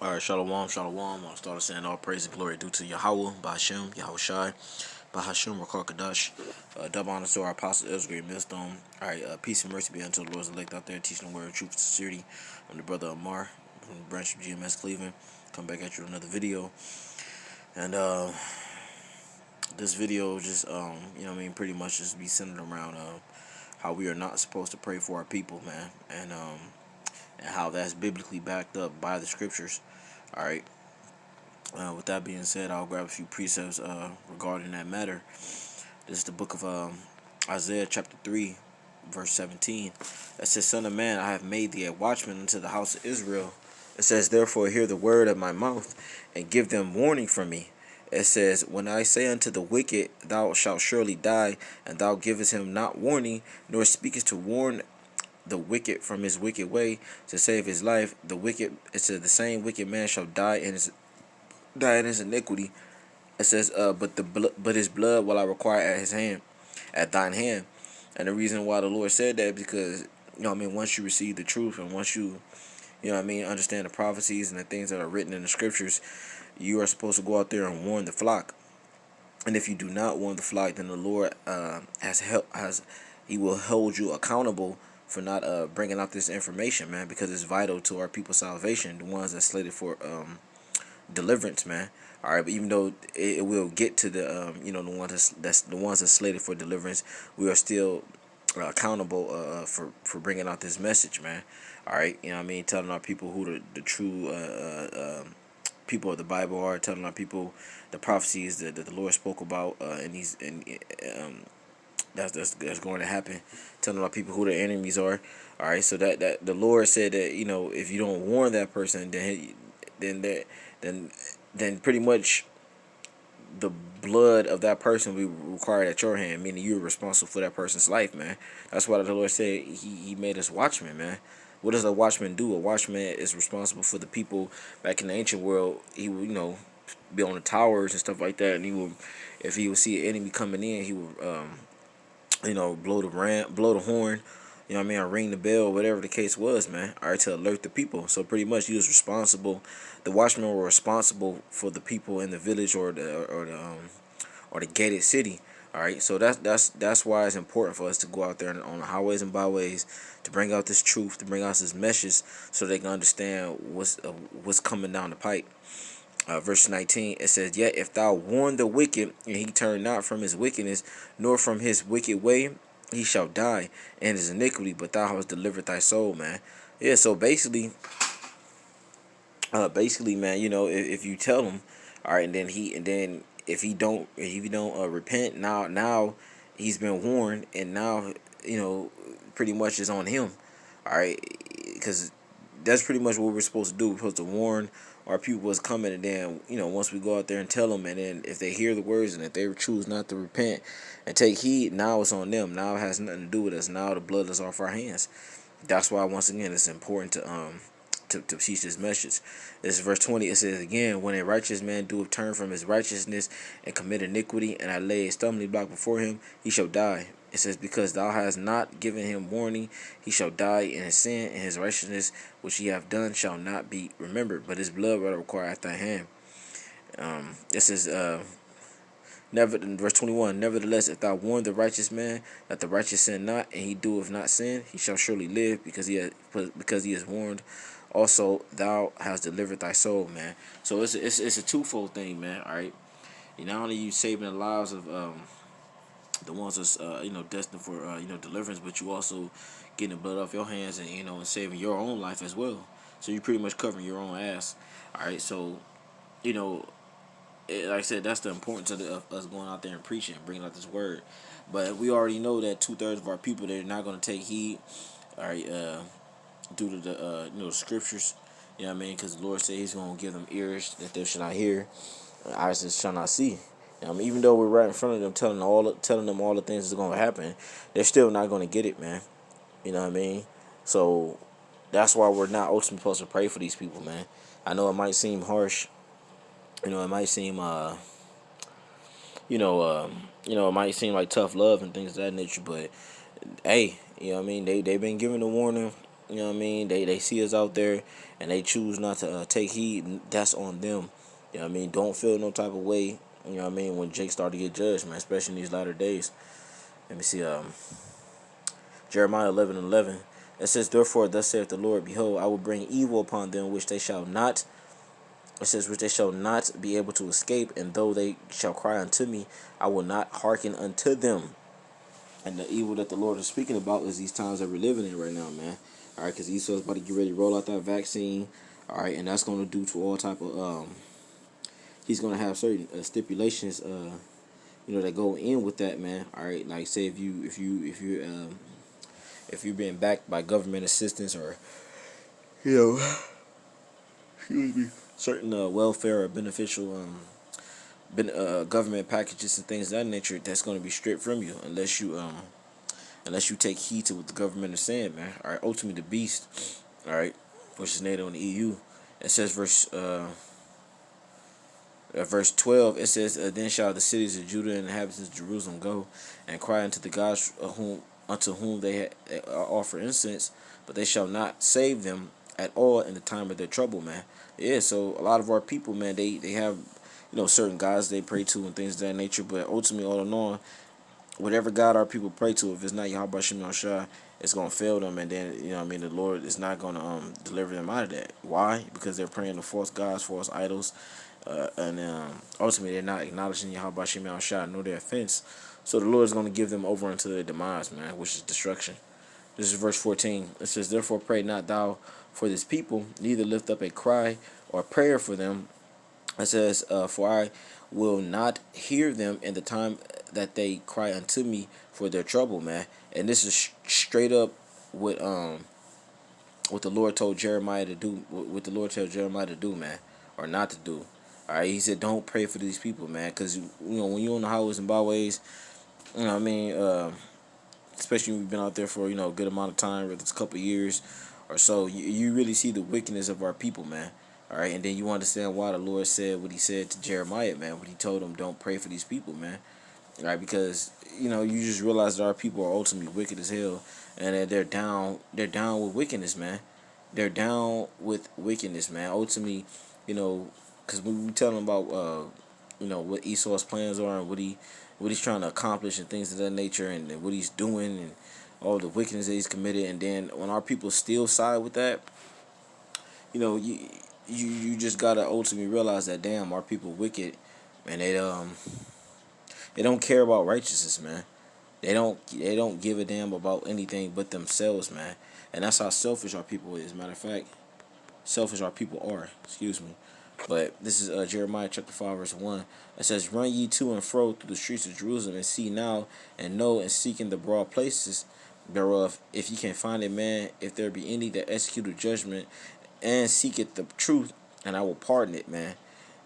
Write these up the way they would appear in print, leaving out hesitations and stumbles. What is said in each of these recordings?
All right, shalom, shalom. I'll start saying all praise and glory due to Yahweh, Bahashem, Yahushai, Bahashem, Rakar Kadash. Double honors to our apostle Ezra Millstone. All right, peace and mercy be unto the Lord's elect out there teaching the word of truth and sincerity. I'm the brother Amar from the branch of GMS Cleveland. Come back at you with another video. And this video just, pretty much just be centered around how we are not supposed to pray for our people, man. And how that's biblically backed up by the scriptures. All right. With that being said, I'll grab a few precepts regarding that matter. This is the book of Isaiah chapter 3, verse 17. It says, Son of man, I have made thee a watchman unto the house of Israel. It says, therefore hear the word of my mouth, and give them warning from me. It says, when I say unto the wicked, thou shalt surely die, and thou givest him not warning, nor speakest to warn the wicked from his wicked way to save his life, it says, the same wicked man shall die in his iniquity. It says, but his blood will I require at thine hand. And the reason why the Lord said that, because once you receive the truth, and once you understand the prophecies and the things that are written in the scriptures, you are supposed to go out there and warn the flock. And if you do not warn the flock, then the Lord he will hold you accountable for not bringing out this information, man, because it's vital to our people's salvation, the ones that's slated for deliverance, man. All right, but even though it will get to the the ones that's slated for deliverance, we are still accountable for bringing out this message, man. All right, telling our people who the true people of the Bible are, telling our people the prophecies that the Lord spoke about, that's going to happen, telling our people who their enemies are. All right, so that the Lord said that if you don't warn that person, then pretty much the blood of that person will be required at your hand, meaning you're responsible for that person's life, man. That's why the Lord said he made us watchmen, man. What does a watchman do? A watchman is responsible for the people. Back in the ancient world, he would, be on the towers and stuff like that, and if he would see an enemy coming in, he would, blow the horn, or ring the bell, whatever the case was, man. All right, to alert the people. So pretty much, he was responsible. The watchmen were responsible for the people in the village or the gated city. All right, so that's why it's important for us to go out there on the highways and byways to bring out this truth, to bring out this message, so they can understand what's coming down the pipe. Verse 19, it says, yet if thou warn the wicked, and he turn not from his wickedness, nor from his wicked way, he shall die in his iniquity, but thou hast delivered thy soul, man. Yeah, so basically, man, if you tell him, all right, and then if he don't repent, now he's been warned, and now pretty much is on him, all right, because that's pretty much what we're supposed to do. We're supposed to warn our people what's coming, and then once we go out there and tell them, and then if they hear the words and if they choose not to repent and take heed, now it's on them. Now it has nothing to do with us. Now the blood is off our hands. That's why once again it's important to teach this message. This is verse 20. It says again, when a righteous man doeth turn from his righteousness and commit iniquity, and I lay a stumbling block before him, he shall die. It says, because thou hast not given him warning, he shall die in his sin, and his righteousness which he hath done shall not be remembered, but his blood will require at thy hand. This is verse 21. Nevertheless, if thou warn the righteous man that the righteous sin not, and he doeth not sin, he shall surely live, because he is warned. Also, thou hast delivered thy soul, man. So it's a twofold thing, man. All right, not only you saving the lives of the ones that's destined for deliverance, but you also getting the blood off your hands, and and saving your own life as well. So you pretty much covering your own ass. All right, so like I said, that's the importance of us going out there and preaching, bringing out this word. But we already know that 2/3 of our people, they're not going to take heed. All right, due to the the scriptures. You know what I mean? Because the Lord said He's going to give them ears that they shall not hear, eyes that shall not see. Even though we're right in front of them, telling them all the things that's going to happen, they're still not going to get it, man. You know what I mean? So that's why we're not ultimately supposed to pray for these people, man. I know it might seem harsh. It might seem it might seem like tough love and things of that nature, but hey, they've been given the warning. You know what I mean? They see us out there and they choose not to take heed. That's on them. You know what I mean? Don't feel no type of way. You know what I mean? When Jake started to get judged, man, especially in these latter days. Let me see. Jeremiah 11:11. It says, "Therefore, thus saith the Lord, Behold, I will bring evil upon them which they shall not." It says, "Which they shall not be able to escape, and though they shall cry unto me, I will not hearken unto them." And the evil that the Lord is speaking about is these times that we're living in right now, man. All right, because Esau's about to get ready to roll out that vaccine. All right, and that's going to do to all type of he's going to have certain stipulations that go in with that, man. All right, like say if you're being backed by government assistance or you know excuse me certain welfare or beneficial government packages and things of that nature, that's going to be stripped from you unless you take heed to what the government is saying, man. All right, ultimately the beast, all right, which is NATO and the EU. It says verse 12. It says, "Then shall the cities of Judah and the inhabitants of Jerusalem go and cry unto the gods unto whom they offer incense, but they shall not save them at all in the time of their trouble," man. Yeah, so a lot of our people, man, they have certain gods they pray to and things of that nature, but ultimately, all in all, whatever God our people pray to, if it's not Yahweh Shem Shah, it's gonna fail them, and then the Lord is not gonna deliver them out of that. Why? Because they're praying to false gods, false idols, and ultimately they're not acknowledging Yahweh Shem Shah nor their offense. So the Lord is gonna give them over unto their demise, man, which is destruction. This is verse 14. It says, "Therefore pray not thou for this people, neither lift up a cry or prayer for them." It says, "For I will not hear them in the time that they cry unto me for their trouble," man. And this is straight up what the Lord told Jeremiah to do. What the Lord told Jeremiah to do, man, or not to do. All right, He said, "Don't pray for these people, man, because when you're on the highways and byways, you know what I mean." Especially when you've been out there for a good amount of time, whether it's a couple of years or so, you really see the wickedness of our people, man. All right, and then you understand why the Lord said what He said to Jeremiah, man, when He told him, "Don't pray for these people, man." All right, because you just realize that our people are ultimately wicked as hell, and that they're down with wickedness, man. They're down with wickedness, man. Ultimately, because when we tell them about what Esau's plans are and what he's trying to accomplish and things of that nature, and what he's doing and all the wickedness that he's committed, and then when our people still side with that, you just gotta ultimately realize that, damn, our people wicked, and they don't care about righteousness, man. They don't give a damn about anything but themselves, man. And that's how selfish our people is. Matter of fact, selfish our people are. Excuse me. But this is Jeremiah chapter 5 verse 1. It says, "Run ye to and fro through the streets of Jerusalem, and see now, and know, and seek in the broad places thereof, if ye can find a man, if there be any that execute judgment, and seeketh the truth, and I will pardon it," man.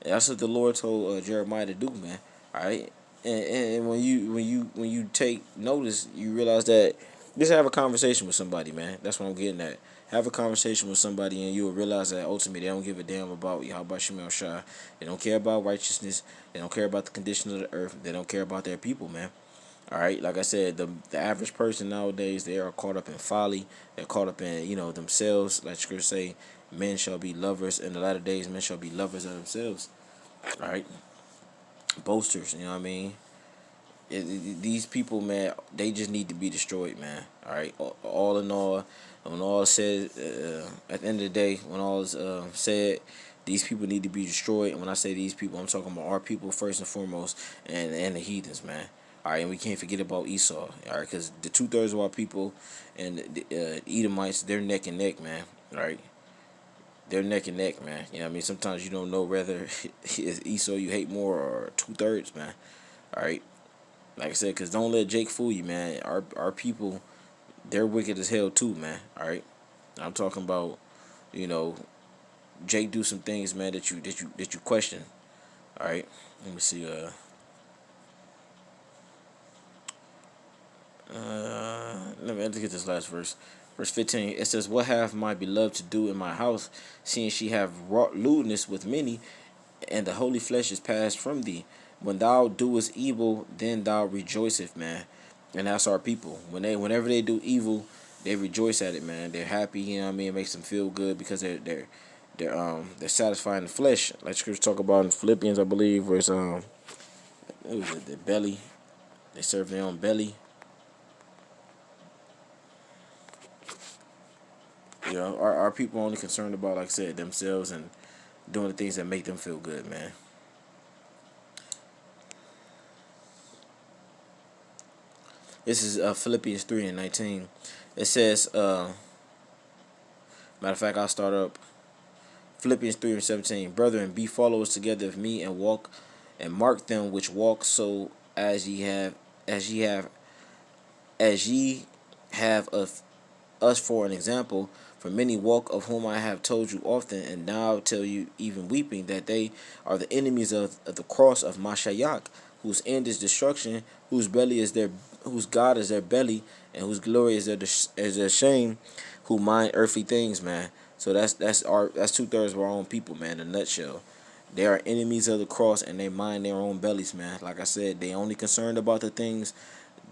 And that's what the Lord told Jeremiah to do, man. All right, and when you take notice, you realize that just have a conversation with somebody, man. That's what I'm getting at. Have a conversation with somebody, and you will realize that ultimately they don't give a damn about Yahweh Shemel Shah. They don't care about righteousness. They don't care about the condition of the earth. They don't care about their people, man. All right, like I said, the average person nowadays, they are caught up in folly. They're caught up in themselves. Like Scripture say, men shall be lovers in the latter days. Men shall be lovers of themselves. All right, boasters. You know what I mean? These people, man, they just need to be destroyed, man. All right, all in all, when all is said, at the end of the day, when all is said, these people need to be destroyed. And when I say these people, I'm talking about our people first and foremost, and the heathens, man. All right, and we can't forget about Esau. All right, because the 2/3 of our people and the Edomites, they're neck and neck, man. All right, they're neck and neck, man. You know what I mean? Sometimes you don't know whether it's Esau you hate more or 2/3, man. All right. Like I said, because don't let Jake fool you, man. Our people, they're wicked as hell too, man. All right, I'm talking about, you know, Jake do some things, man, that you question. All right, let me see. Let's get this last verse. Verse 15. It says, "What hath my beloved to do in my house, seeing she have wrought lewdness with many, and the holy flesh is passed from thee? When thou doest evil, then thou rejoiceth," man. And that's our people. Whenever they do evil, they rejoice at it, man. They're happy, you know what I mean? It makes them feel good because they're satisfying the flesh. Like Scripture talk about in Philippians, I believe, where it's it was the belly. They serve their own belly. You know, our people only concerned about, like I said, themselves and doing the things that make them feel good, man. This is Philippians 3:19. It says, matter of fact, I'll start up Philippians 3:17. Brethren, be followers together of me and walk and mark them which walk so as ye have as ye have of us for an example. For many walk, of whom I have told you often, and now tell you even weeping, that they are the enemies of the cross of Mashiach, whose end is destruction, whose God is their belly, and whose glory is their shame, who mind earthly things, man. So that's 2/3 of our own people, man. In a nutshell, they are enemies of the cross, and they mind their own bellies, man. Like I said, they only concerned about the things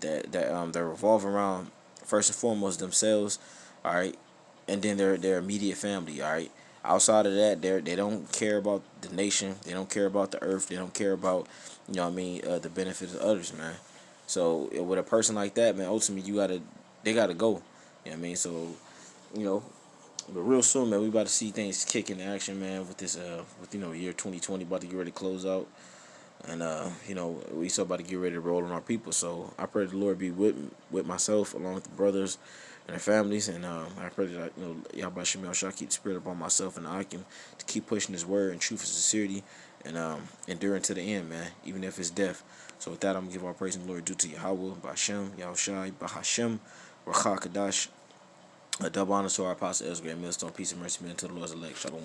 that revolve around, first and foremost, themselves, all right, and then their immediate family, all right. Outside of that, they don't care about the nation, they don't care about the earth, they don't care about, you know what I mean, the benefits of others, man. So with a person like that, man, ultimately they gotta go. You know what I mean? So, you know, but real soon, man, we about to see things kick into action, man, with this with year 2020 about to get ready to close out. And we still about to get ready to roll on our people. So I pray the Lord be with myself along with the brothers and their families. And I pray that Yahweh Shem Shah keep the spirit upon myself and Akim to keep pushing His word and truth and sincerity and enduring to the end, man, even if it's death. So with that, I'm gonna give our praise and glory due to Yahweh, Bashem, Yahushai, Bahashem, Rachah Kadash. A double honor to our apostle Ezra and Millstone. Peace and mercy be unto the Lord's elect. Shalom.